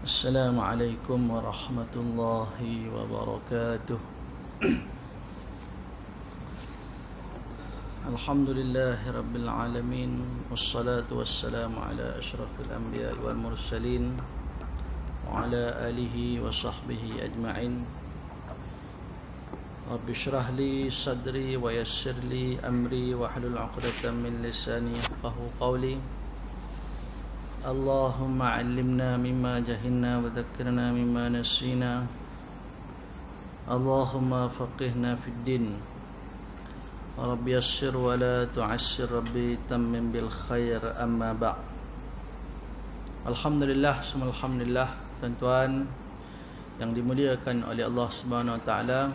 Assalamualaikum warahmatullahi wabarakatuh. Alhamdulillahi rabbil alamin, wassalatu wassalamu ala asyrafil anbiya wal mursalin wa ala alihi wa sahbihi ajma'in. Rabbi shrah li sadri wa yassir li amri wa hlul 'uqdatam min lisani yafqahu qawli. Allahumma 'allimna mimma jahilna wa dhakkirna mimma nasina. Allahumma faqihna fid din. Rabbi yassir wa la tu'assir, Rabbi tammim bil khair, amma ba'. Alhamdulillah, summa alhamdulillah, tuan-tuan yang dimuliakan oleh Allah Subhanahu wa taala.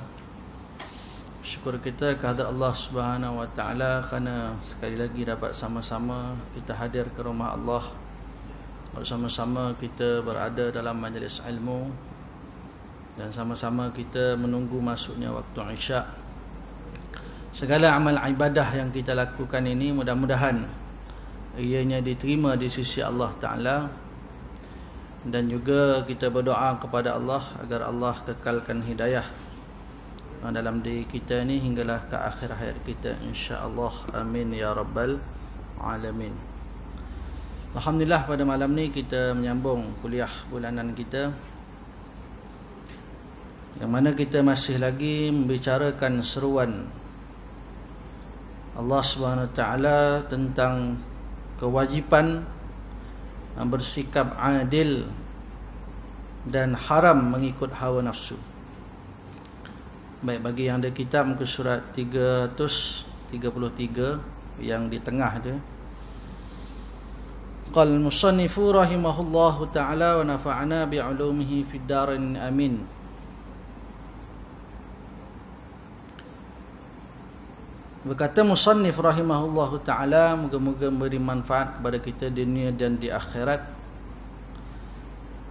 Syukur kita kehadrat Allah Subhanahu wa taala kerana sekali lagi dapat sama-sama kita hadir ke rumah Allah. Sama-sama kita berada dalam majlis ilmu dan sama-sama kita menunggu masuknya waktu Isyak. Segala amal ibadah yang kita lakukan ini mudah-mudahan ianya diterima di sisi Allah Ta'ala. Dan juga kita berdoa kepada Allah agar Allah kekalkan hidayah dalam diri kita ini hinggalah ke akhir hayat kita, insya-Allah. Amin ya rabbal alamin. Alhamdulillah, pada malam ni kita menyambung kuliah bulanan kita, yang mana kita masih lagi membicarakan seruan Allah Subhanahu Wa Taala tentang kewajipan bersikap adil dan haram mengikut hawa nafsu. Baik, bagi yang ada kitab muka surat 333 yang di tengah tu. Qal musannifu rahimahullahu ta'ala wa nafa'ana bi'ulumihi fid darin amin. Berkata musannif rahimahullahu ta'ala, moga-moga memberi manfaat kepada kita di dunia dan di akhirat.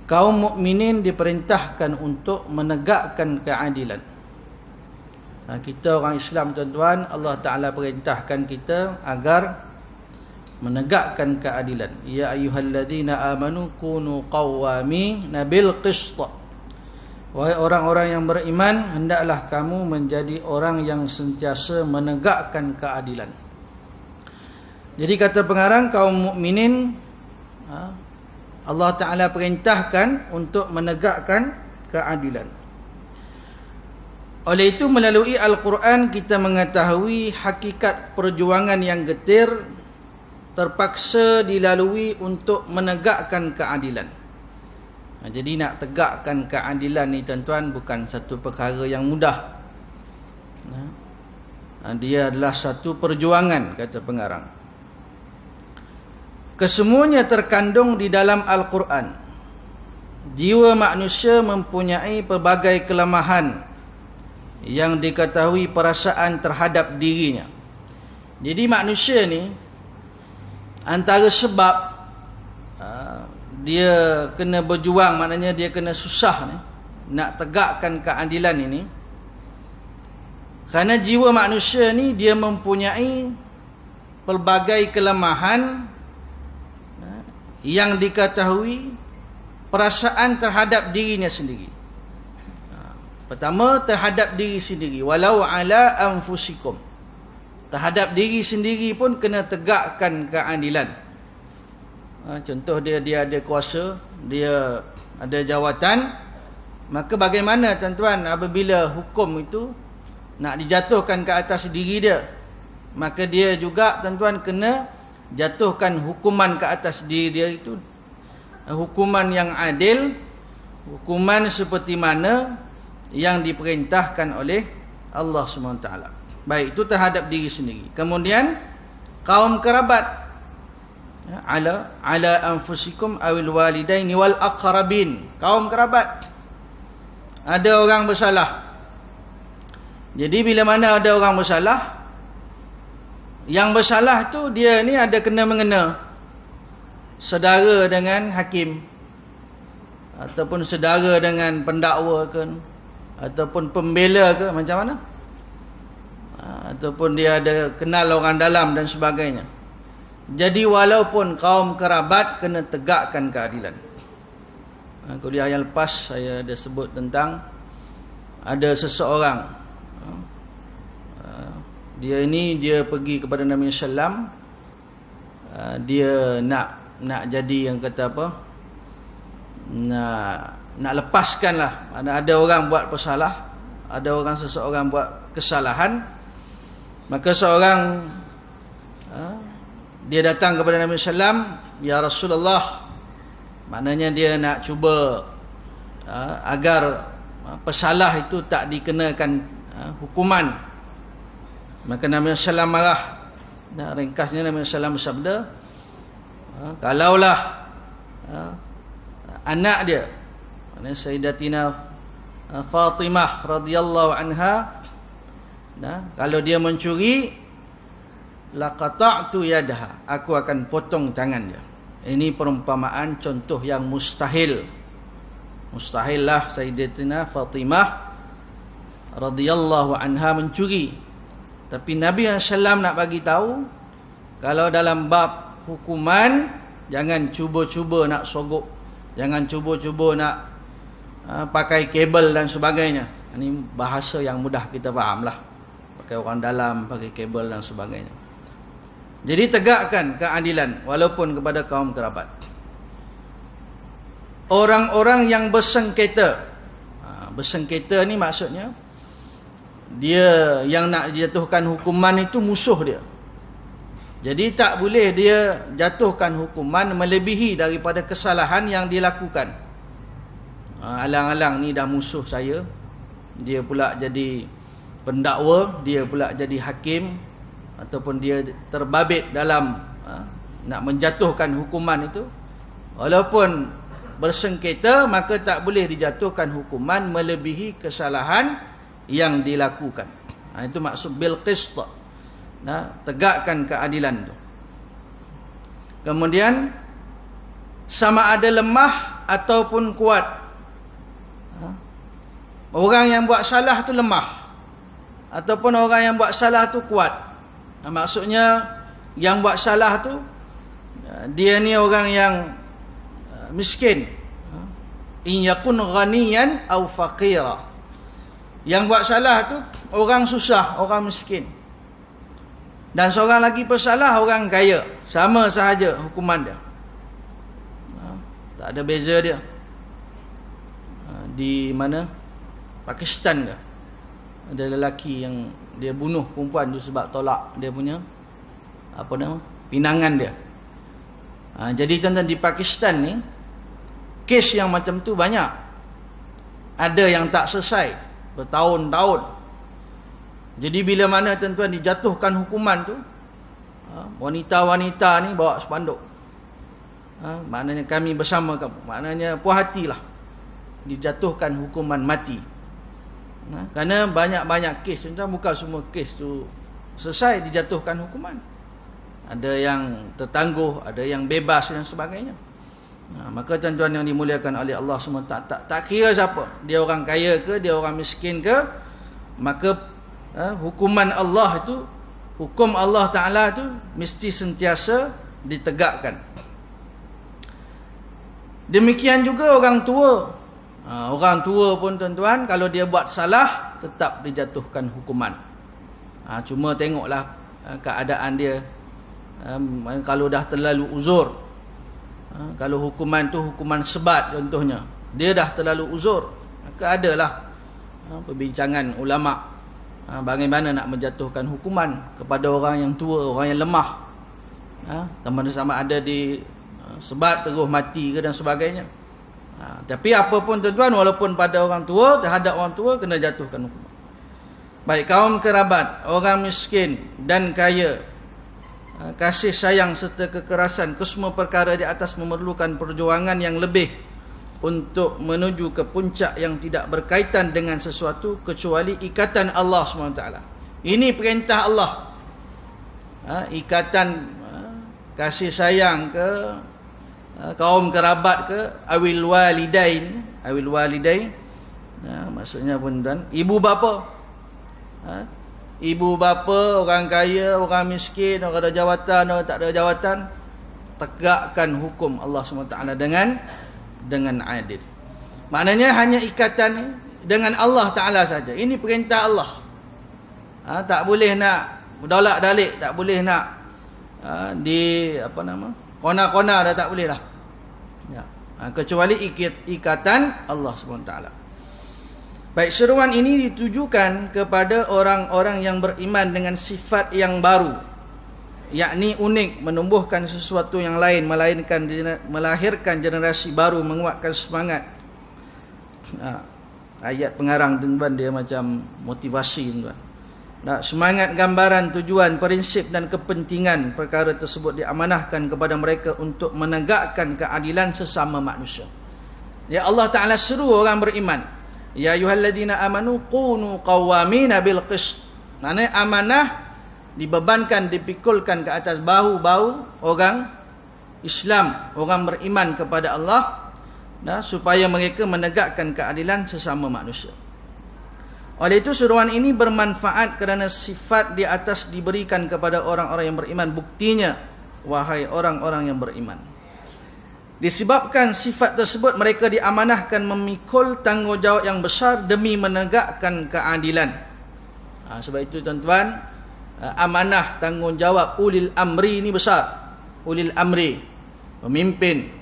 Kaum mukminin diperintahkan untuk menegakkan keadilan. Kita orang Islam, tuan-tuan, Allah Ta'ala perintahkan kita agar menegakkan keadilan. Ya ayyuhalladzina amanu kunu qawwamina bil qist. Wahai orang-orang yang beriman, hendaklah kamu menjadi orang yang sentiasa menegakkan keadilan. Jadi kata pengarang, kaum mukminin Allah Ta'ala perintahkan untuk menegakkan keadilan. Oleh itu melalui Al-Quran kita mengetahui hakikat perjuangan yang getir terpaksa dilalui untuk menegakkan keadilan. Jadi nak tegakkan keadilan ni, tuan-tuan, bukan satu perkara yang mudah. Dia adalah satu perjuangan, kata pengarang. Kesemuanya terkandung di dalam Al-Quran. Jiwa manusia mempunyai pelbagai kelemahan yang diketahui perasaan terhadap dirinya. Jadi manusia ni, antara sebab dia kena berjuang, maknanya dia kena susah ni, nak tegakkan keadilan ini, kerana jiwa manusia ni dia mempunyai pelbagai kelemahan yang diketahui perasaan terhadap dirinya sendiri. Pertama, terhadap diri sendiri, walau ala anfusikum. Terhadap diri sendiri pun kena tegakkan keadilan. Contoh dia ada kuasa, dia ada jawatan, maka bagaimana, tuan-tuan, apabila hukum itu nak dijatuhkan ke atas diri dia, maka dia juga, tuan-tuan, kena jatuhkan hukuman ke atas diri dia itu, hukuman yang adil, hukuman seperti mana yang diperintahkan oleh Allah SWT. Baik, itu terhadap diri sendiri. Kemudian kaum kerabat, ala anfusikum awil walidaini wal aqrabin. Kaum kerabat, ada orang bersalah. Jadi bila mana ada orang bersalah, yang bersalah tu dia ni ada kena mengena sedara dengan hakim, ataupun sedara dengan pendakwa ke, ataupun pembela ke, macam mana, ataupun dia ada kenal orang dalam dan sebagainya. Jadi walaupun kaum kerabat kena tegakkan keadilan. kuliah yang lepas saya ada sebut tentang ada seseorang, dia pergi kepada Nabi sallam, dia nak jadi yang kata apa, nak lepaskan lah. Ada orang buat pesalah, ada seseorang buat kesalahan, maka seorang dia datang kepada Nabi sallam, ya Rasulullah, maknanya dia nak cuba agar pesalah itu tak dikenakan hukuman. Maka Nabi sallam marah. Ringkasnya Nabi sallam bersabda, kalaulah anak dia, Sayyidatina Fatimah radhiyallahu anha, kalau dia mencuri, laqata'tu yadaha, aku akan potong tangan dia. Ini perumpamaan contoh yang mustahil. Mustahillah Sayyidatina Fatimah radhiyallahu anha mencuri. Tapi Nabi sallam nak bagi tahu, kalau dalam bab hukuman, jangan cuba-cuba nak sogok, jangan cuba-cuba nak pakai kabel dan sebagainya. Ini bahasa yang mudah kita faham lah, pakai orang dalam, pakai kabel dan sebagainya. Jadi tegakkan keadilan walaupun kepada kaum kerabat. Orang-orang yang bersengketa, bersengketa ni maksudnya dia yang nak jatuhkan hukuman itu musuh dia. Jadi tak boleh dia jatuhkan hukuman melebihi daripada kesalahan yang dilakukan. Alang-alang ni dah musuh saya, dia pula jadi pendakwa, dia pula jadi hakim, ataupun dia terbabit dalam nak menjatuhkan hukuman itu. Walaupun bersengketa, maka tak boleh dijatuhkan hukuman melebihi kesalahan yang dilakukan. Itu maksud bil qist. Tegakkan keadilan tu. Kemudian sama ada lemah ataupun kuat. Orang yang buat salah tu lemah, ataupun orang yang buat salah tu kuat. Maksudnya yang buat salah tu dia ni orang yang miskin. In yakun ghaniyan aw faqira. Yang buat salah tu orang susah, orang miskin. Dan seorang lagi bersalah, orang kaya. Sama sahaja hukuman dia. Tak ada beza dia. Di mana? Pakistan ke? Ada lelaki yang dia bunuh perempuan tu sebab tolak dia punya pinangan dia. Jadi tuan-tuan, di Pakistan ni kes yang macam tu banyak. Ada yang tak selesai bertahun-tahun. Jadi bila mana tuan-tuan dijatuhkan hukuman tu, wanita-wanita ni bawa spanduk, maknanya kami bersama kamu, maknanya puas hatilah dijatuhkan hukuman mati. Kerana banyak-banyak kes tuan-tuan, bukan semua kes tu selesai dijatuhkan hukuman. Ada yang tertangguh, ada yang bebas dan sebagainya. Maka tuan-tuan yang dimuliakan oleh Allah semua, tak kira siapa, dia orang kaya ke, dia orang miskin ke, maka hukuman Allah itu, hukum Allah Ta'ala itu mesti sentiasa ditegakkan. Demikian juga orang tua. Orang tua pun tuan-tuan, kalau dia buat salah, tetap dijatuhkan hukuman. Cuma tengoklah keadaan dia. Kalau dah terlalu uzur, kalau hukuman tu hukuman sebat contohnya, dia dah terlalu uzur, maka adalah perbincangan ulama bagaimana nak menjatuhkan hukuman kepada orang yang tua, orang yang lemah. Sama ada di sebat terus mati ke dan sebagainya. Tapi apa pun tuan-tuan, walaupun pada orang tua, terhadap orang tua kena jatuhkan hukuman. Baik kaum kerabat, orang miskin dan kaya, kasih sayang serta kekerasan, kesemua perkara di atas memerlukan perjuangan yang lebih untuk menuju ke puncak yang tidak berkaitan dengan sesuatu kecuali ikatan Allah SWT. Ini perintah Allah. Ikatan kasih sayang ke kaum kerabat ke, awil walidain, maksudnya pun tuan, ibu bapa. Ibu bapa, orang kaya, orang miskin, orang ada jawatan, orang tak ada jawatan, tegakkan hukum Allah SWT dengan adil. Maknanya hanya ikatan dengan Allah Ta'ala saja. Ini perintah Allah. Tak boleh nak dolak dalik, tak boleh nak kona-kona dah tak boleh lah. Ya. Kecuali ikatan Allah SWT. Baik, seruan ini ditujukan kepada orang-orang yang beriman dengan sifat yang baru, yakni unik, menumbuhkan sesuatu yang lain, melahirkan generasi baru, menguatkan semangat. Ayat pengarang tuan-tuan dia macam motivasi tuan. Semangat, gambaran, tujuan, prinsip dan kepentingan perkara tersebut diamanahkan kepada mereka untuk menegakkan keadilan sesama manusia. Ya, Allah Ta'ala seru orang beriman, ya ayyuhalladzina amanu kunu qawwamina bil qist. Maknanya amanah dibebankan, dipikulkan ke atas bahu-bahu orang Islam, orang beriman kepada Allah, supaya mereka menegakkan keadilan sesama manusia. Oleh itu seruan ini bermanfaat kerana sifat di atas diberikan kepada orang-orang yang beriman. Buktinya, wahai orang-orang yang beriman, disebabkan sifat tersebut mereka diamanahkan memikul tanggungjawab yang besar demi menegakkan keadilan. Sebab itu tuan-tuan, amanah tanggungjawab ulil amri ini besar. Ulil amri, pemimpin,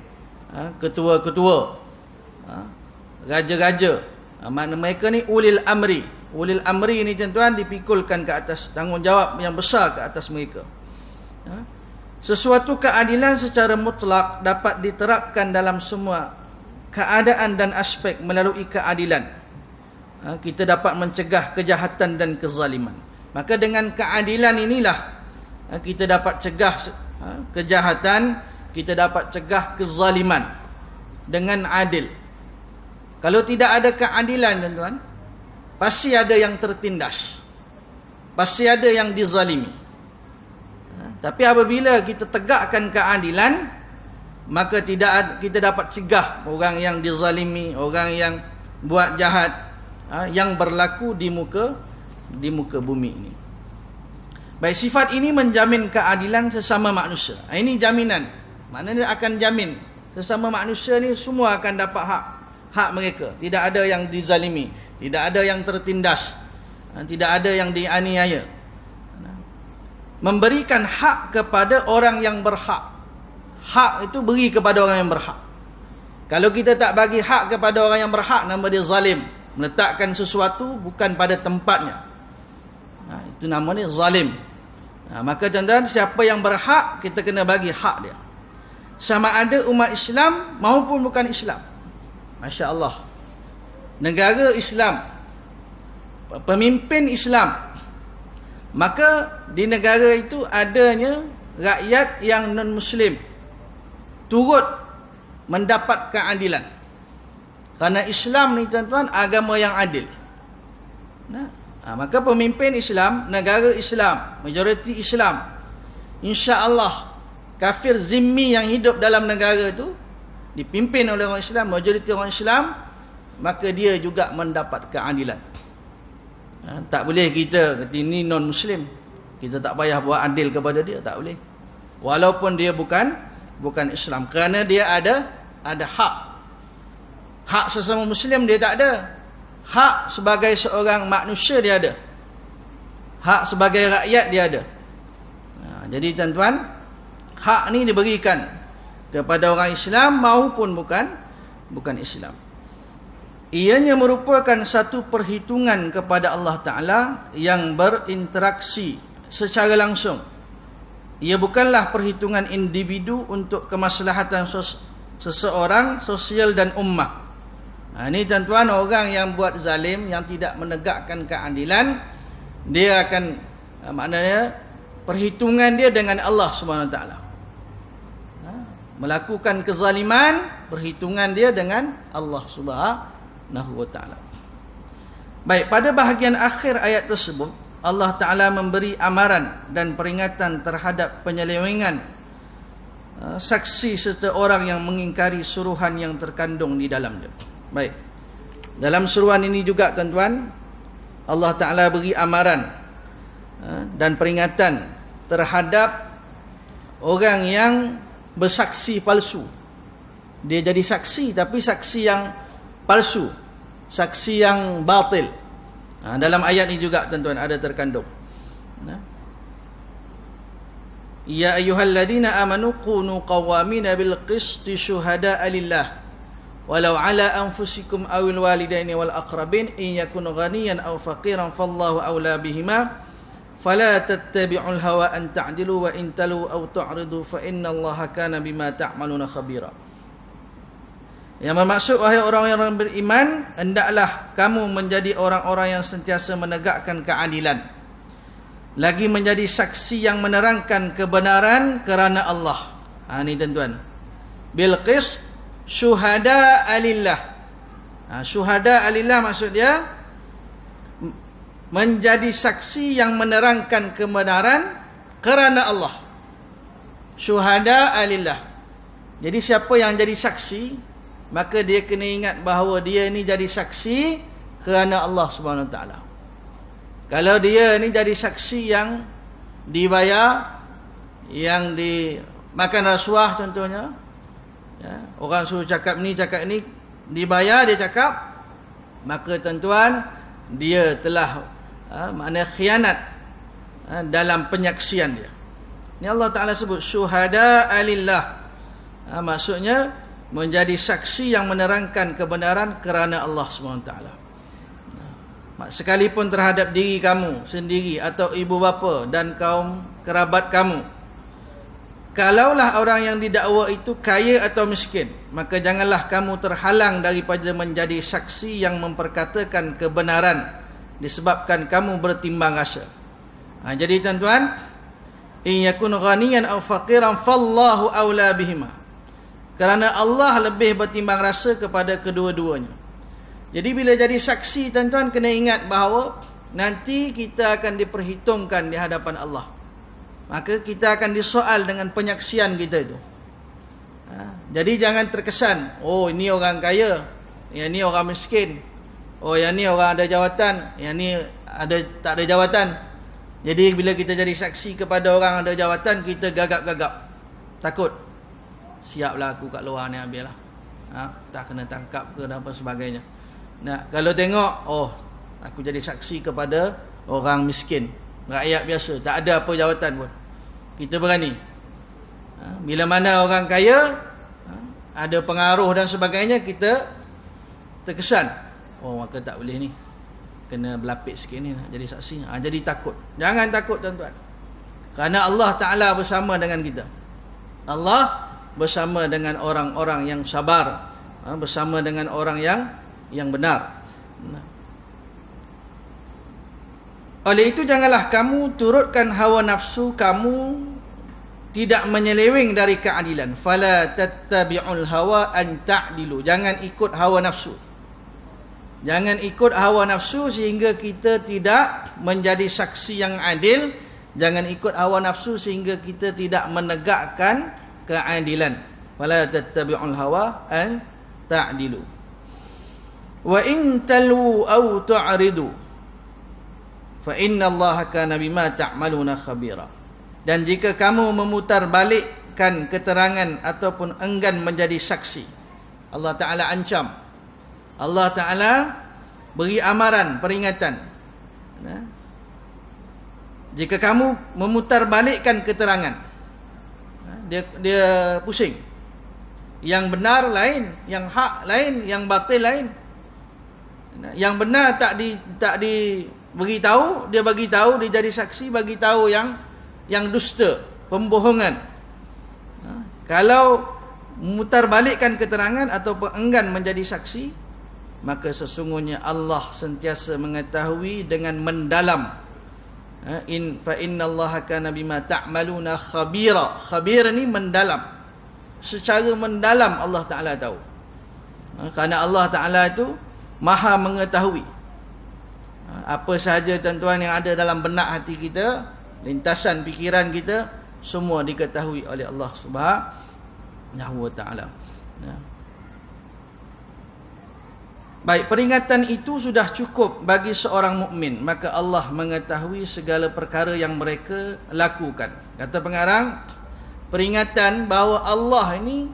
ketua-ketua, raja-raja, makna mereka ni ulil amri. Ulil amri ni tuan-tuan dipikulkan ke atas, tanggungjawab yang besar ke atas mereka. Sesuatu keadilan secara mutlak dapat diterapkan dalam semua keadaan dan aspek melalui keadilan. Kita dapat mencegah kejahatan dan kezaliman. Maka dengan keadilan inilah kita dapat cegah kejahatan, kita dapat cegah kezaliman dengan adil. Kalau tidak ada keadilan tuan-tuan, pasti ada yang tertindas, pasti ada yang dizalimi. Tapi apabila kita tegakkan keadilan, maka kita dapat cegah orang yang dizalimi, orang yang buat jahat, yang berlaku di muka bumi ini. Baik, sifat ini menjamin keadilan sesama manusia. Ini jaminan. Maknanya akan jamin sesama manusia ni semua akan dapat hak mereka. Tidak ada yang dizalimi, tidak ada yang tertindas, tidak ada yang dianiaya. Memberikan hak kepada orang yang berhak. Hak itu beri kepada orang yang berhak. Kalau kita tak bagi hak kepada orang yang berhak, nama dia zalim. Meletakkan sesuatu bukan pada tempatnya. Itu namanya zalim. Maka tuan-tuan, siapa yang berhak, kita kena bagi hak dia. Sama ada umat Islam maupun bukan Islam. Masya Allah. Negara Islam, pemimpin Islam, maka di negara itu adanya rakyat yang non-Muslim turut mendapat keadilan. Kerana Islam ni tuan-tuan agama yang adil. Maka pemimpin Islam, negara Islam, majoriti Islam, insya-Allah kafir zimmi yang hidup dalam negara itu dipimpin oleh orang Islam, majoriti orang Islam, maka dia juga mendapat keadilan. Tak boleh kita kata ini non-Muslim, kita tak payah buat adil kepada dia, tak boleh. Walaupun dia bukan Islam, kerana dia ada hak. Hak sesama Muslim dia tak ada. Hak sebagai seorang manusia dia ada. Hak sebagai rakyat dia ada. Jadi tuan-tuan, hak ni diberikan kepada orang Islam maupun bukan Islam. Ianya merupakan satu perhitungan kepada Allah Ta'ala yang berinteraksi secara langsung. Ia bukanlah perhitungan individu untuk kemaslahatan seseorang, sosial dan ummah. Ini tuan-tuan, orang yang buat zalim, yang tidak menegakkan keadilan, dia akan, maknanya perhitungan dia dengan Allah SWT. Melakukan kezaliman, perhitungan dia dengan Allah SWT. Baik, pada bahagian akhir ayat tersebut, Allah Ta'ala memberi amaran dan peringatan terhadap penyelewengan saksi serta orang yang mengingkari suruhan yang terkandung di dalamnya. Baik, dalam seruan ini juga tuan-tuan, Allah Ta'ala beri amaran dan peringatan terhadap orang yang bersaksi palsu. Dia jadi saksi, tapi saksi yang palsu, saksi yang batil. Dalam ayat ini juga tuan-tuan ada terkandung. Ya ayyuhalladzina amanu kunu qawwamina bil qisti syuhada'a lillah walau ala anfusikum awil walidaini wal aqrabin in yakun ghaniyan aw faqiran fallahu awla bihima fala tattabi'ul hawa an ta'dilu wa in talu aw tu'ridu fa innallaha kana bima ta'maluna khabira. Yang bermaksud, wahai orang-orang yang beriman, hendaklah kamu menjadi orang-orang yang sentiasa menegakkan keadilan, lagi menjadi saksi yang menerangkan kebenaran kerana Allah. Ini tuan-tuan, bil qist syuhada alillah. Syuhada alillah maksud dia menjadi saksi yang menerangkan kebenaran kerana Allah. Syuhada alillah. Jadi siapa yang jadi saksi, maka dia kena ingat bahawa dia ni jadi saksi kerana Allah Subhanahu Wa Taala. Kalau dia ni jadi saksi yang dibayar, yang dimakan rasuah contohnya, ya, orang suruh cakap ni dibayar, dia cakap, maka tuan-tuan, dia telah makna khianat dalam penyaksian dia. Ni Allah Ta'ala sebut syuhada alillah. Maksudnya menjadi saksi yang menerangkan kebenaran kerana Allah SWT. Sekalipun terhadap diri kamu sendiri atau ibu bapa dan kaum kerabat kamu, kalaulah orang yang didakwa itu kaya atau miskin, maka janganlah kamu terhalang daripada menjadi saksi yang memperkatakan kebenaran disebabkan kamu bertimbang rasa. Jadi tuan-tuan, in yakun ghaniyan aw faqiran fallahu aula bihima. Kerana Allah lebih bertimbang rasa kepada kedua-duanya. Jadi bila jadi saksi, tuan-tuan kena ingat bahawa nanti kita akan diperhitungkan di hadapan Allah. Maka kita akan disoal dengan penyaksian kita itu. Jadi jangan terkesan, oh ini orang kaya, yang ni orang miskin, oh yang ni orang ada jawatan, yang ni tak ada jawatan. Jadi bila kita jadi saksi kepada orang ada jawatan, kita gagap-gagap, takut. Siaplah aku kat luar ni, habis lah. Tak kena tangkap ke dan apa sebagainya. Kalau tengok, oh aku jadi saksi kepada orang miskin, rakyat biasa, tak ada apa jawatan pun, kita berani. Bila mana orang kaya, ada pengaruh dan sebagainya, kita terkesan, oh maka tak boleh ni, kena berlapik sikit ni nak jadi saksi. Jadi takut. Jangan takut tuan-tuan, kerana Allah Ta'ala bersama dengan kita. Allah bersama dengan orang-orang yang sabar, bersama dengan orang yang benar. Oleh itu janganlah kamu turutkan hawa nafsu kamu, tidak menyeleweng dari keadilan. Fala tattabi'ul hawa an ta'dilu. Jangan ikut hawa nafsu. Jangan ikut hawa nafsu sehingga kita tidak menjadi saksi yang adil. Jangan ikut hawa nafsu sehingga kita tidak menegakkan keadilan. Fala tattabi'ul hawa an ta'dilu. Wa in talu aw tu'ridu fa innallaha kana bima ta'maluna khabira. Dan jika kamu memutarbalikkan keterangan ataupun enggan menjadi saksi, Allah Ta'ala ancam, Allah Ta'ala beri amaran, peringatan. Jika kamu memutarbalikkan keterangan, dia pusing. Yang benar lain, yang hak lain, yang batil lain. Yang benar tak diberi tahu, dia bagi tahu, dia jadi saksi bagi tahu yang dusta, pembohongan. Kalau mutarbalikkan keterangan atau enggan menjadi saksi, maka sesungguhnya Allah sentiasa mengetahui dengan mendalam. Fa innallaha kana bima ta'maluna khabira. Khabir ni mendalam, secara mendalam Allah Ta'ala tahu. Kerana Allah Ta'ala itu maha mengetahui apa sahaja tuan-tuan yang ada dalam benak hati kita, lintasan fikiran kita, semua diketahui oleh Allah Subhanahu wa Ta'ala. Baik, peringatan itu sudah cukup bagi seorang mukmin, maka Allah mengetahui segala perkara yang mereka lakukan. Kata pengarang, peringatan bahawa Allah ini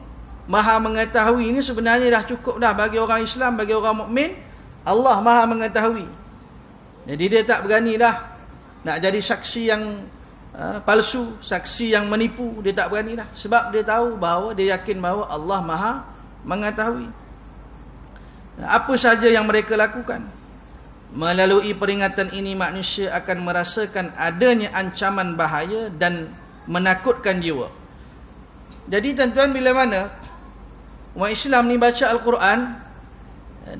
Maha mengetahui ini sebenarnya dah cukup dah bagi orang Islam, bagi orang mukmin. Allah Maha mengetahui. Jadi dia tak berani dah nak jadi saksi yang palsu, saksi yang menipu. Dia tak berani dah. Sebab dia tahu bahawa, dia yakin bahawa Allah Maha mengetahui. Apa saja yang mereka lakukan. Melalui peringatan ini manusia akan merasakan adanya ancaman bahaya dan menakutkan jiwa. Jadi tuan-tuan, bila mana umat Islam ni baca Al-Quran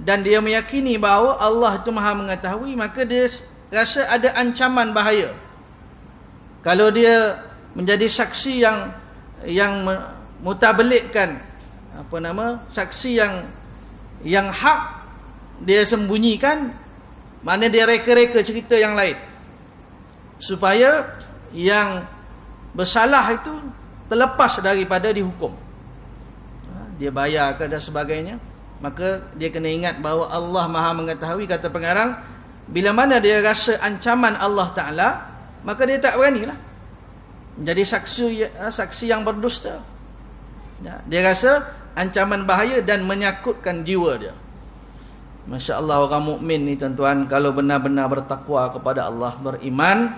dan dia meyakini bahawa Allah itu Maha mengetahui, maka dia rasa ada ancaman bahaya. Kalau dia menjadi saksi yang mutablikkan saksi yang hak dia sembunyikan, makna dia reka-reka cerita yang lain supaya yang bersalah itu terlepas daripada dihukum. Dia bayar ke dan sebagainya. Maka dia kena ingat bahawa Allah Maha mengetahui. Kata pengarang, bila mana dia rasa ancaman Allah Ta'ala, maka dia tak beranilah menjadi saksi yang berdusta. Dia rasa ancaman bahaya dan menyakutkan jiwa dia. Masya Allah, orang mukmin ni tuan-tuan, kalau benar-benar bertakwa kepada Allah, beriman,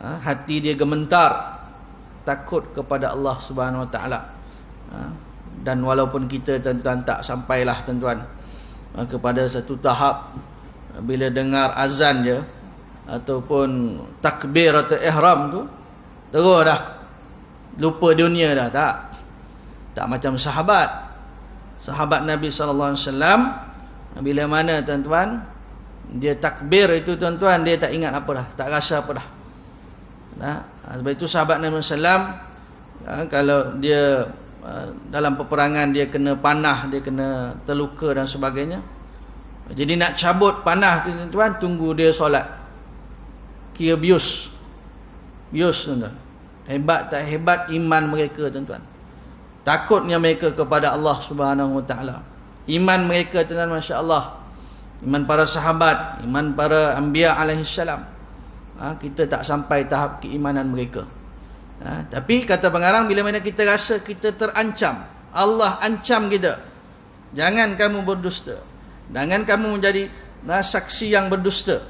hati dia gementar, takut kepada Allah Subhanahu Wa Taala. Dan walaupun kita tuan-tuan tak sampailah tuan-tuan kepada satu tahap bila dengar azan je ataupun takbir atau ihram tu, terus dah lupa dunia dah, tak macam sahabat Nabi sallallahu alaihi wasallam. Bila mana tuan-tuan dia takbir itu tuan-tuan, dia tak ingat apa dah, tak rasa apa dah. Sebab itu sahabat Nabi sallam, kalau dia dalam peperangan dia kena panah, dia kena terluka dan sebagainya, jadi nak cabut panah tu tuan-tuan, tunggu dia solat. Kira bius tuan-tuan. Hebat tak hebat iman mereka tuan-tuan. Takutnya mereka kepada Allah Subhanahu Wa Taala. Iman mereka tuan-tuan, masya-Allah. Iman para sahabat, iman para anbiya alaihi salam. Kita tak sampai tahap keimanan mereka. Tapi kata pengarang, bila mana kita rasa kita terancam, Allah ancam kita, jangan kamu berdusta, jangan kamu menjadi saksi yang berdusta.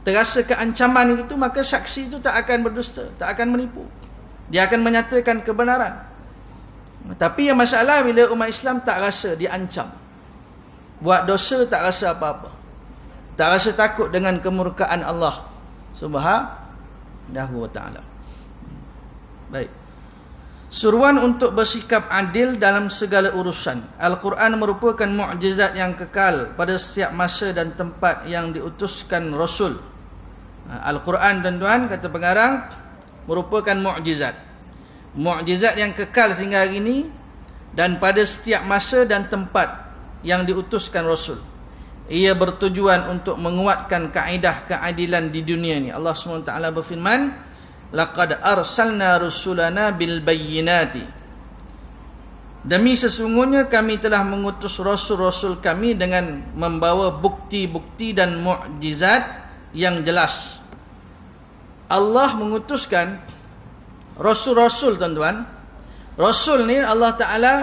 Terasa keancaman itu, maka saksi itu tak akan berdusta, tak akan menipu. Dia akan menyatakan kebenaran. Tapi yang masalah bila umat Islam tak rasa diancam, buat dosa tak rasa apa-apa, tak rasa takut dengan kemurkaan Allah Subhanahu Wa Taala. Baik. Suruhan untuk bersikap adil dalam segala urusan. Al-Quran merupakan mukjizat yang kekal pada setiap masa dan tempat yang diutuskan Rasul. Al-Quran tuan-tuan, kata pengarang, merupakan mukjizat. Mukjizat yang kekal sehingga hari ini dan pada setiap masa dan tempat yang diutuskan Rasul. Ia bertujuan untuk menguatkan kaedah keadilan di dunia ini. Allah SWT berfirman, laqad arsalna rusulana bil bayyinati, demi sesungguhnya kami telah mengutus rasul-rasul kami dengan membawa bukti-bukti dan mukjizat yang jelas. Allah mengutuskan rasul-rasul tuan-tuan. Rasul ni Allah Ta'ala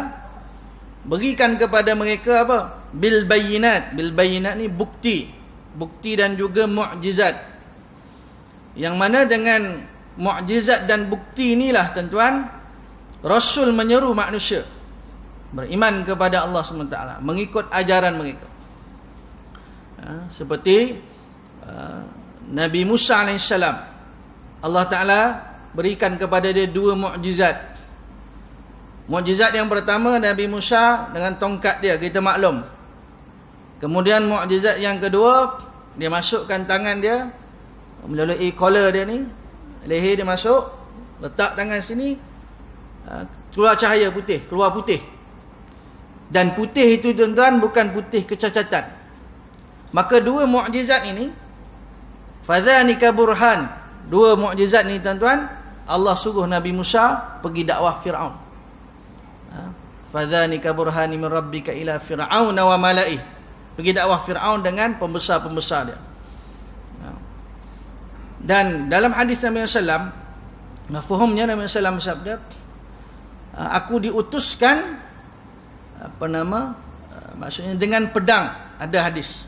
berikan kepada mereka apa? Bil bayyinat. Bil bayyinat ni bukti dan juga mukjizat. Yang mana dengan mukjizat dan bukti inilah tuan-tuan, Rasul menyeru manusia beriman kepada Allah SWT, mengikut ajaran mereka. Seperti Nabi Musa AS, Allah Ta'ala berikan kepada dia dua mukjizat. Mukjizat yang pertama, Nabi Musa dengan tongkat dia, kita maklum. Kemudian mukjizat yang kedua, dia masukkan tangan dia melalui collar dia ni, leher dia masuk, letak tangan sini, keluar cahaya putih, keluar putih. Dan putih itu tuan-tuan bukan putih kecacatan. Maka dua mukjizat ini, fadhanika burhan, dua mukjizat ni tuan-tuan, Allah suruh Nabi Musa pergi dakwah Fir'aun. Fadhanika burhani min rabbika ila fir'aun wa mala'i, pergi dakwah Fir'aun dengan pembesar-pembesar dia. Dan dalam hadis Nabi SAW, mafhumnya Nabi SAW bersabda, aku diutuskan maksudnya dengan pedang. Ada hadis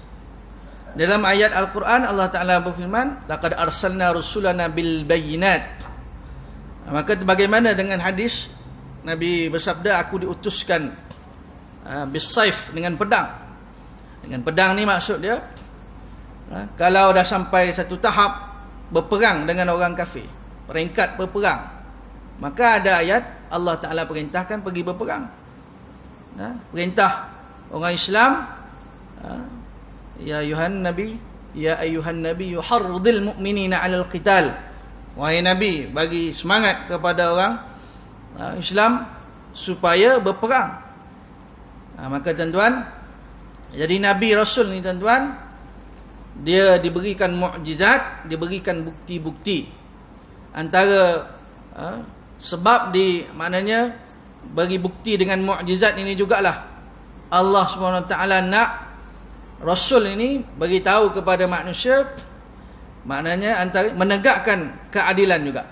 dalam ayat Al-Quran, Allah Ta'ala berfirman, laqad arsalna rusulana bil bayyinat. Maka bagaimana dengan hadis Nabi bersabda, aku diutuskan bisaif, dengan pedang. Dengan pedang ni maksud dia, kalau dah sampai satu tahap berperang dengan orang kafir, peringkat berperang, maka ada ayat Allah Ta'ala perintahkan pergi berperang. Perintah orang Islam, ya ayuhan nabi yuharridil mu'minina 'alal qital. Wahai nabi, bagi semangat kepada orang Islam supaya berperang. Maka tuan-tuan, jadi nabi rasul ni tuan-tuan, dia diberikan mukjizat, diberikan bukti-bukti. Antara sebab maknanya bagi bukti dengan mukjizat ini jugalah Allah SWT nak Rasul ini bagi tahu kepada manusia, maknanya antara menegakkan keadilan juga.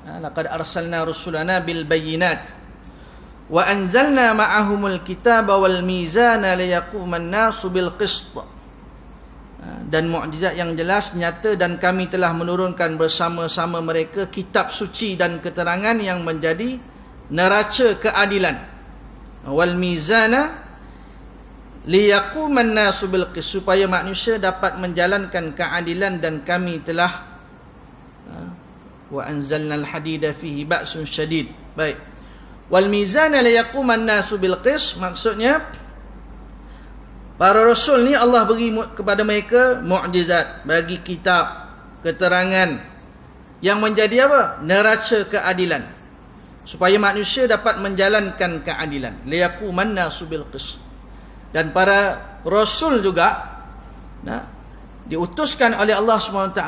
Laqad arsalna rusulana bil bayyinat wa anzalna ma'ahumul kitaba wal mizana liyaquman nasu bil qist. Dan mukjizat yang jelas, nyata, dan kami telah menurunkan bersama-sama mereka kitab suci dan keterangan yang menjadi neraca keadilan. Wal mizana liyaquman nasu bil qist, supaya manusia dapat menjalankan keadilan, dan kami telah wa anzalnal hadida fihi ba'sun syadid. Baik. Wal mizana liyaquman nasu bil qist, maksudnya para rasul ni Allah beri kepada mereka mukjizat, bagi kitab, keterangan yang menjadi apa? Neraca keadilan, supaya manusia dapat menjalankan keadilan. Liyaquman nasu bil qist. Dan para rasul juga diutuskan oleh Allah SWT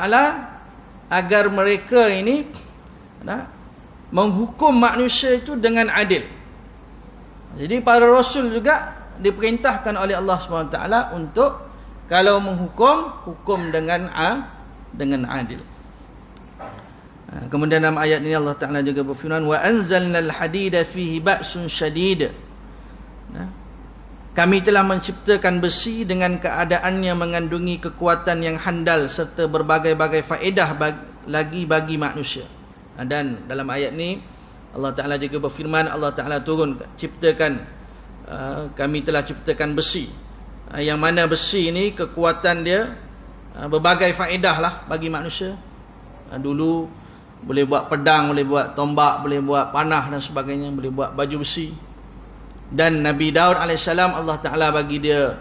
agar mereka ini menghukum manusia itu dengan adil. Jadi para rasul juga diperintahkan oleh Allah SWT untuk kalau menghukum, hukum dengan adil. Kemudian dalam ayat ini Allah Ta'ala juga berfirman, wa anzalnal hadida fihi ba'sun syadid. Kami telah menciptakan besi dengan keadaannya mengandungi kekuatan yang handal serta berbagai-bagai faedah lagi bagi manusia. Dan dalam ayat ini Allah Ta'ala juga berfirman, Allah Ta'ala ciptakan, kami telah ciptakan besi, yang mana besi ini kekuatan dia berbagai faedah lah bagi manusia. Dulu boleh buat pedang, boleh buat tombak, boleh buat panah dan sebagainya, boleh buat baju besi. Dan Nabi Daud AS, Allah Ta'ala bagi dia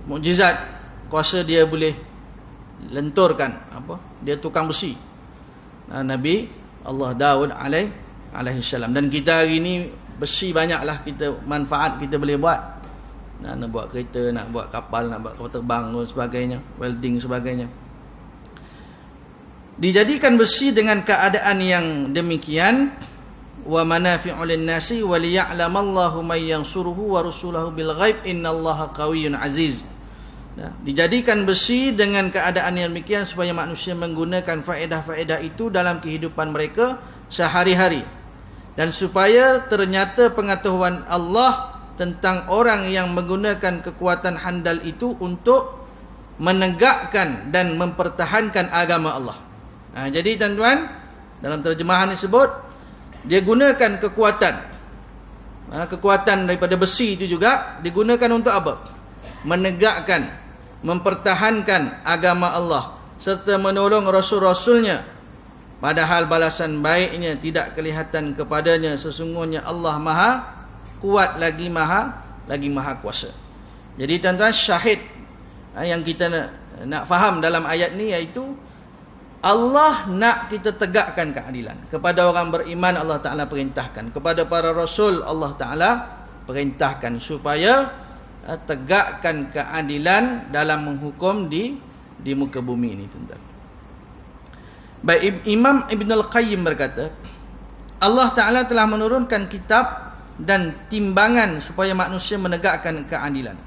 mukjizat, kuasa dia boleh lenturkan dia tukang besi. Nabi Allah Daud AS. Dan kita hari ni besi banyaklah kita manfaat kita boleh buat. Nak buat kereta, nak buat kapal, nak buat kapal terbang dan sebagainya, welding sebagainya. Dijadikan besi dengan keadaan yang demikian, wa manafi'u lin-nasi wa liya'lamallahu may yansuruhu wa rasuluhu bil ghaib innallaha qawiyyun aziz. Dijadikan besi dengan keadaan yang demikian supaya manusia menggunakan faedah-faedah itu dalam kehidupan mereka sehari-hari, dan supaya ternyata pengetahuan Allah tentang orang yang menggunakan kekuatan handal itu untuk menegakkan dan mempertahankan agama Allah. Jadi tuan-tuan, dalam terjemahan tersebut dia gunakan kekuatan daripada besi itu juga digunakan untuk apa? Menegakkan, mempertahankan agama Allah serta menolong rasul-rasulnya, padahal balasan baiknya tidak kelihatan kepadanya. Sesungguhnya Allah Maha Kuat lagi Maha Kuasa. Jadi tuan-tuan, syahid yang kita nak faham dalam ayat ni iaitu Allah nak kita tegakkan keadilan. Kepada orang beriman Allah Ta'ala perintahkan, kepada para rasul Allah Ta'ala perintahkan supaya tegakkan keadilan dalam menghukum di muka bumi ini, tuan-tuan. Baik, Imam Ibn Al-Qayyim berkata, Allah Ta'ala telah menurunkan kitab dan timbangan supaya manusia menegakkan keadilan.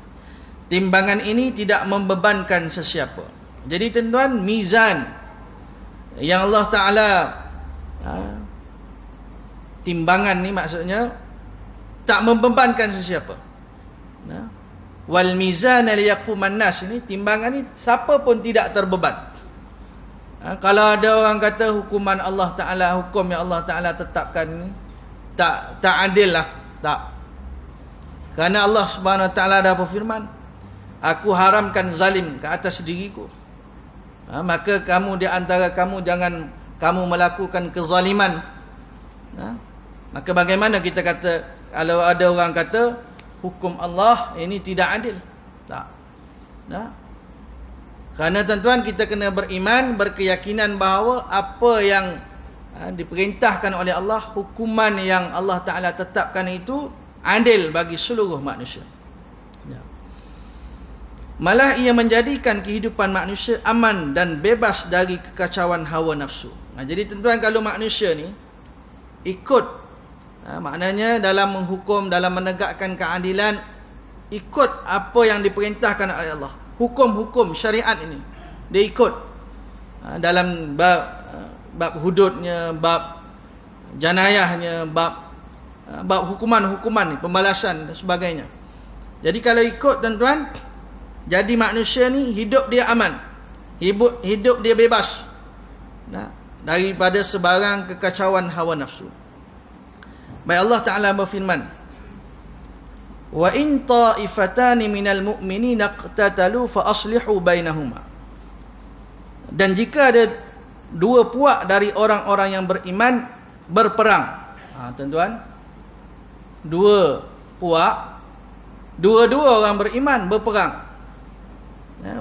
Timbangan ini tidak membebankan sesiapa. Jadi tuan-tuan, mizan yang Allah Ta'ala timbangan ni maksudnya tak membebankan sesiapa. Wal mizan liyaquman nas, ini timbangan ni siapa pun tidak terbeban. Kalau ada orang kata hukuman Allah Taala, hukum yang Allah Taala tetapkan ni tak adil lah, tak. Kerana Allah Subhanahu Wa Taala dah berfirman, aku haramkan zalim ke atas diriku. Maka kamu di antara kamu jangan kamu melakukan kezaliman. Maka bagaimana kita kata kalau ada orang kata hukum Allah ini tidak adil? Tak. Kerana tuan-tuan, kita kena beriman, berkeyakinan bahawa apa yang diperintahkan oleh Allah, hukuman yang Allah Ta'ala tetapkan itu adil bagi seluruh manusia. Malah ia menjadikan kehidupan manusia aman dan bebas dari kekacauan hawa nafsu. Jadi tuan-tuan, kalau manusia ni ikut, maknanya dalam menghukum, dalam menegakkan keadilan, ikut apa yang diperintahkan oleh Allah, hukum-hukum syariat ini dia ikut, dalam bab hududnya, bab janayahnya, bab hukuman-hukuman ni, pembalasan dan sebagainya. Jadi kalau ikut tuan-tuan, jadi manusia ni hidup dia aman, hidup dia bebas daripada sebarang kekacauan hawa nafsu. Baik, Allah Ta'ala berfirman, wa in ta'ifatani minal mu'minina iqtatalu fa aslihu bainahuma. Dan jika ada dua puak dari orang-orang yang beriman berperang, tuan-tuan, dua puak, dua-dua orang beriman berperang.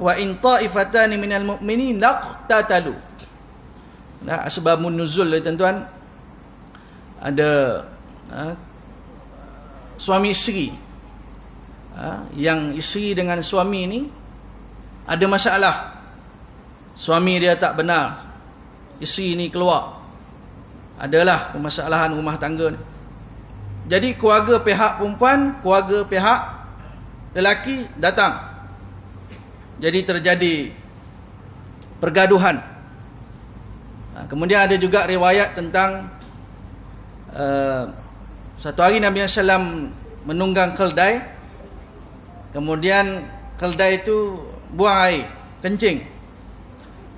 Wa in ta'ifatani minal mu'minina iqtatalu. Sebabun nuzul, tuan-tuan, ada suami isteri, yang isteri dengan suami ni ada masalah. Suami dia tak benar, isteri ni keluar, adalah permasalahan rumah tangga ni. Jadi keluarga pihak perempuan, keluarga pihak lelaki datang. Jadi terjadi pergaduhan. Kemudian ada juga riwayat tentang satu hari Nabi SAW menunggang keldai. Kemudian keldai itu buang air, kencing.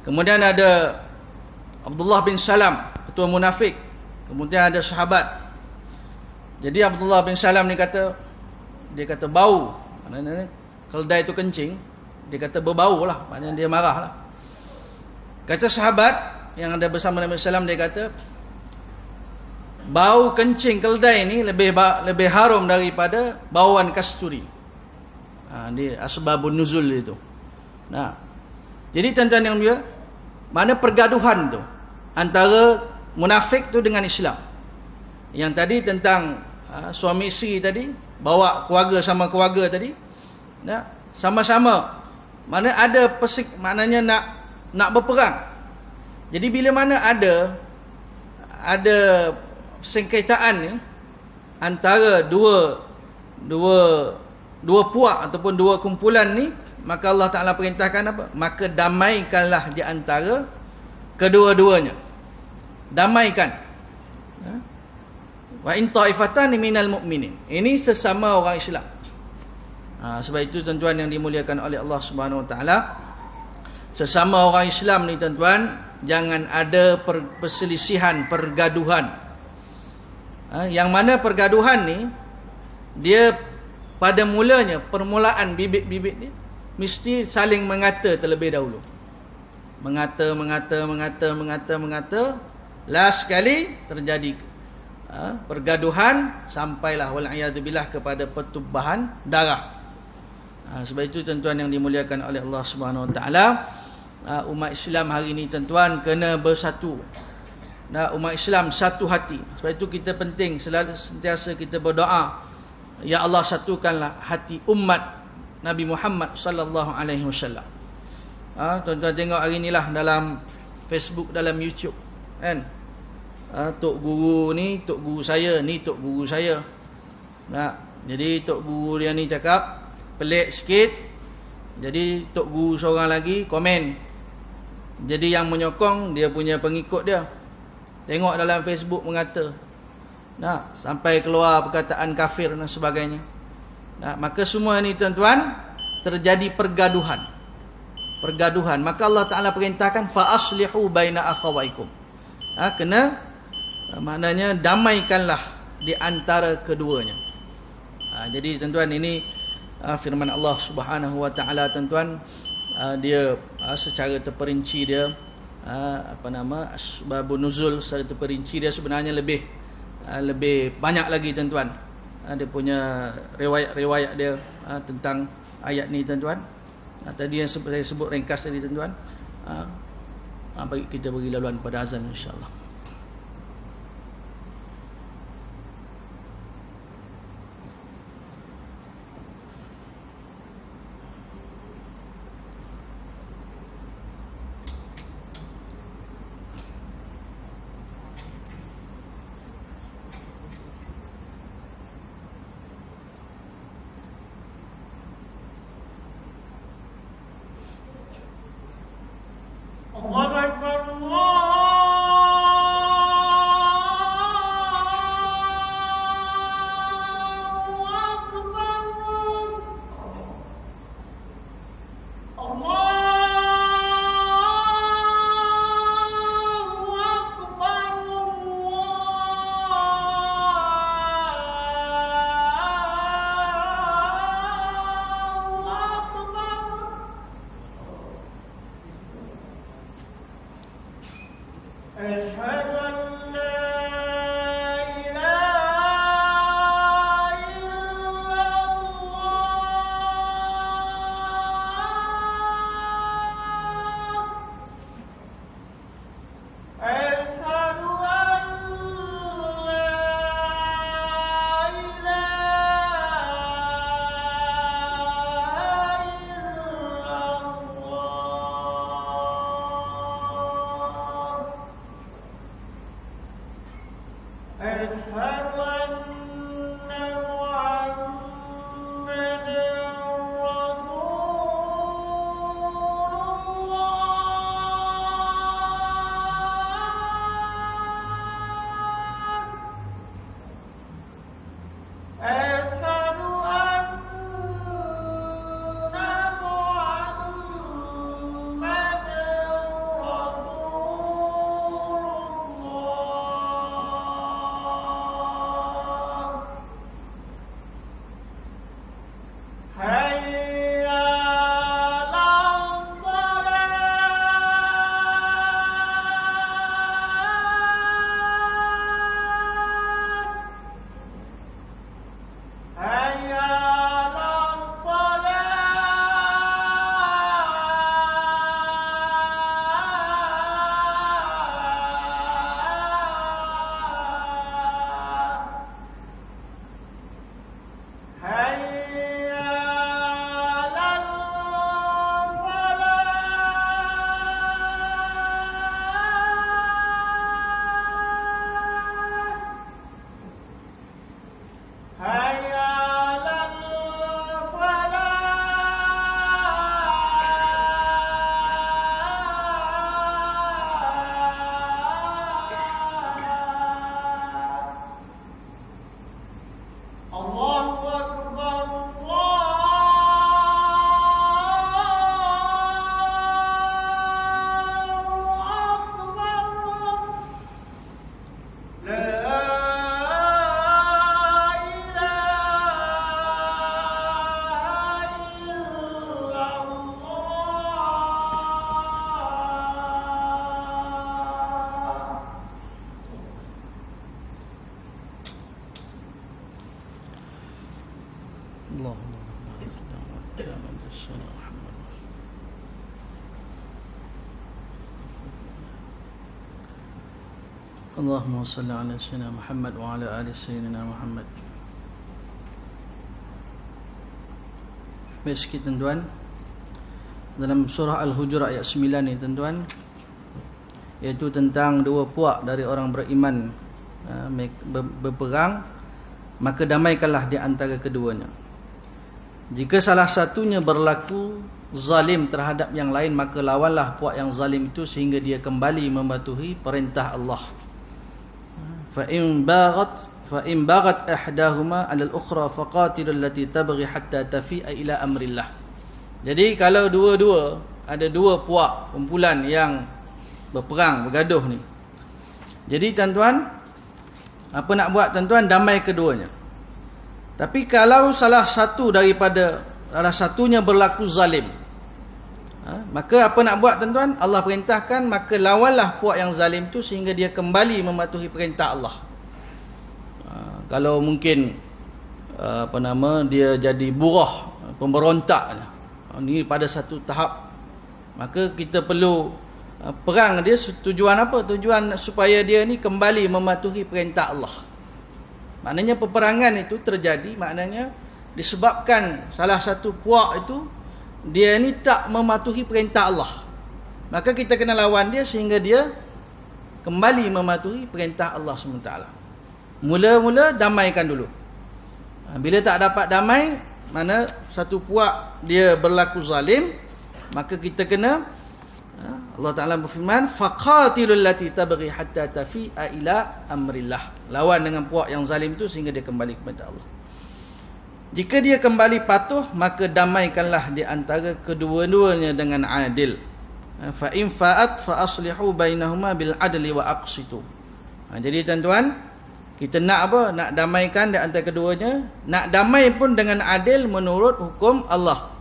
Kemudian ada Abdullah bin Salam, ketua munafik. Kemudian ada sahabat. Jadi Abdullah bin Salam ni kata, dia kata bau. Maknanya keldai itu kencing, dia kata berbau lah, maknanya dia marah lah. Kata sahabat yang ada bersama Nabi SAW, dia kata, bau kencing keldai ni lebih harum daripada bauan kasturi. Ini asbabun nuzul itu. Jadi tuan-tuan yang mulia, mana pergaduhan tu antara munafik tu dengan Islam. Yang tadi tentang suami isteri tadi, bawa keluarga sama keluarga tadi, sama-sama mana ada maknanya nak berperang. Jadi bila mana ada sengketaan ni antara dua puak ataupun dua kumpulan ni, maka Allah Ta'ala perintahkan apa? Maka damaikanlah di antara kedua-duanya. Damaikan. Wa in ta'ifatani minal mu'minin. Ini sesama orang Islam. Sebab itu tuan-tuan yang dimuliakan oleh Allah Subhanahu Wa Ta'ala, sesama orang Islam ni tuan-tuan, jangan ada perselisihan, pergaduhan. Yang mana pergaduhan ni, dia pada mulanya, permulaan bibit-bibit ni mesti saling mengata terlebih dahulu. Mengata. Last sekali terjadi pergaduhan, sampailah wal'iyadzubillah kepada pertumpahan darah. Sebab itu tuan-tuan yang dimuliakan oleh Allah Subhanahu Wa Ta'ala, umat Islam hari ini tuan-tuan kena bersatu. Umat Islam satu hati. Sebab itu kita penting selalu sentiasa kita berdoa, ya Allah, satukanlah hati umat Nabi Muhammad sallallahu alaihi wasallam. Tuan-tuan tengok hari inilah dalam Facebook, dalam YouTube, kan? Tok guru ni, tok guru saya, ni tok guru saya. Jadi tok guru dia ni cakap pelik sikit. Jadi tok guru seorang lagi komen. Jadi yang menyokong dia punya pengikut dia. Tengok dalam Facebook mengata, Nah, sampai keluar perkataan kafir dan sebagainya. Nah, maka semua ini tuan-tuan terjadi pergaduhan. Pergaduhan. Maka Allah Taala perintahkan fa aslihu baina akhawaikum. Kena maknanya damaikanlah di antara keduanya. Jadi tuan-tuan ini firman Allah Subhanahu wa taala tuan-tuan, dia secara terperinci dia asbabun nuzul secara terperinci dia sebenarnya lebih banyak lagi tuan-tuan. Dia punya riwayat-riwayat dia tentang ayat ni tuan-tuan. Tadi yang saya sebut ringkas tadi tuan-tuan. Bagi kita bagi laluan pada azan insya-Allah. Allahumma salli ala sayyidina Muhammad wa ala ali sayyidina Muhammad. Baik sikit tuan-tuan, dalam surah Al-Hujurat ayat 9 ni tuan-tuan, iaitu tentang dua puak dari orang beriman berperang, maka damaikanlah di antara keduanya. Jika salah satunya berlaku zalim terhadap yang lain, maka lawanlah puak yang zalim itu sehingga dia kembali mematuhi perintah Allah. Fa in baghat fa in baghat ihdahuma 'ala al-ukhra faqatilul lati tabghi hatta tafi'a ila amrillah. Jadi kalau dua-dua ada dua puak kumpulan yang berperang, bergaduh ni. Jadi tuan-tuan, apa nak buat tuan-tuan? Damai keduanya. Tapi kalau salah satunya berlaku zalim, maka apa nak buat tuan-tuan? Allah perintahkan, maka lawanlah puak yang zalim tu sehingga dia kembali mematuhi perintah Allah. Kalau mungkin dia jadi buruh, pemberontak ni pada satu tahap, maka kita perlu perang dia. Tujuan apa? Tujuan supaya dia ni kembali mematuhi perintah Allah. Maknanya peperangan itu terjadi, maknanya disebabkan salah satu puak itu dia ni tak mematuhi perintah Allah. Maka kita kena lawan dia sehingga dia kembali mematuhi perintah Allah SWT. Mula-mula damaikan dulu. Bila tak dapat damai, mana satu puak dia berlaku zalim, maka kita kena, Allah Ta'ala berfirman, faqatilul lati tabghi hatta tafi'a ila amrillah. Lawan dengan puak yang zalim tu sehingga dia kembali kepada Allah. Jika dia kembali patuh, maka damaikanlah di antara kedua-duanya dengan adil. Fa in fa'at fa aslihu bainahuma bil adli wa aqsitu. Jadi tuan-tuan, kita nak apa? Nak damaikan di antara keduanya. Nak damai pun dengan adil menurut hukum Allah.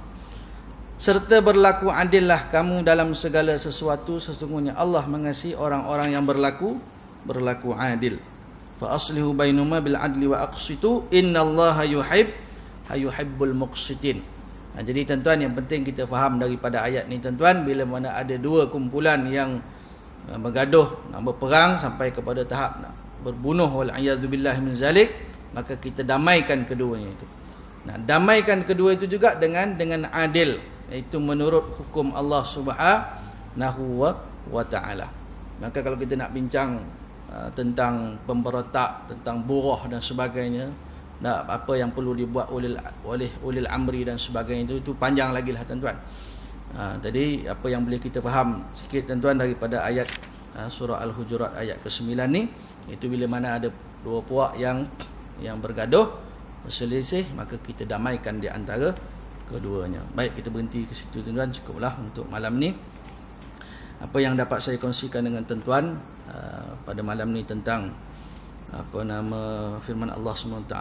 Serta berlaku adillah kamu dalam segala sesuatu, sesungguhnya Allah mengasihi orang-orang yang berlaku adil. Fa aslihu bainahuma bil adli wa aqsitu innallaha yuhibbul muqsitin. Jadi tuan-tuan, yang penting kita faham daripada ayat ni tuan-tuan, bila mana ada dua kumpulan yang bergaduh, nak berperang sampai kepada tahap nak berbunuh, wal a'yadzubillah min zalik, maka kita damaikan keduanya itu. Nah, damaikan kedua itu juga dengan adil, iaitu menurut hukum Allah Subhanahu wa taala. Maka kalau kita nak bincang tentang pemberontak, tentang buruh dan sebagainya, apa yang perlu dibuat oleh ulil amri dan sebagainya, itu panjang lagi lah tuan-tuan. Jadi apa yang boleh kita faham sikit tuan-tuan daripada ayat surah Al-Hujurat ayat ke-9 ni, itu bila mana ada dua puak yang bergaduh, berselisih, maka kita damaikan di antara keduanya. Baik, kita berhenti ke situ tuan-tuan, cukuplah untuk malam ni. Apa yang dapat saya kongsikan dengan tuan-tuan pada malam ni tentang firman Allah SWT,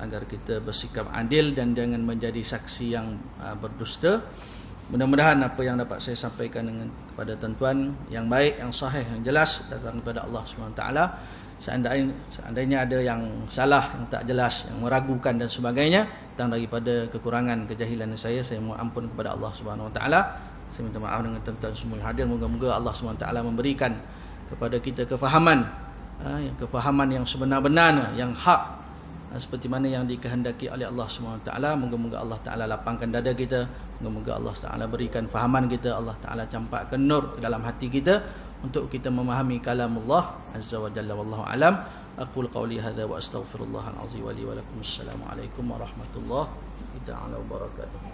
agar kita bersikap adil dan jangan menjadi saksi yang berdusta. Mudah-mudahan apa yang dapat saya sampaikan kepada tuan-tuan yang baik, yang sahih, yang jelas datang daripada Allah SWT. Seandainya ada yang salah, yang tak jelas, yang meragukan dan sebagainya, datang daripada kekurangan, kejahilan saya mohon ampun kepada Allah SWT. Saya minta maaf dengan tuan-tuan semua yang hadir. Moga-moga Allah SWT memberikan kepada kita kefahaman yang sebenar-benarnya, yang hak, seperti mana yang dikehendaki oleh Allah SWT. Moga-moga Allah Ta'ala lapangkan dada kita. Moga-moga Allah Ta'ala berikan fahaman kita. Allah Ta'ala campakkan nur dalam hati kita untuk kita memahami kalamullah Azza wa Jalla. Wallahu alam. Aqul qawli hadza wa astaghfirullahal azim wa li wa lakum. Assalamualaikum warahmatullahi taala wabarakatuh.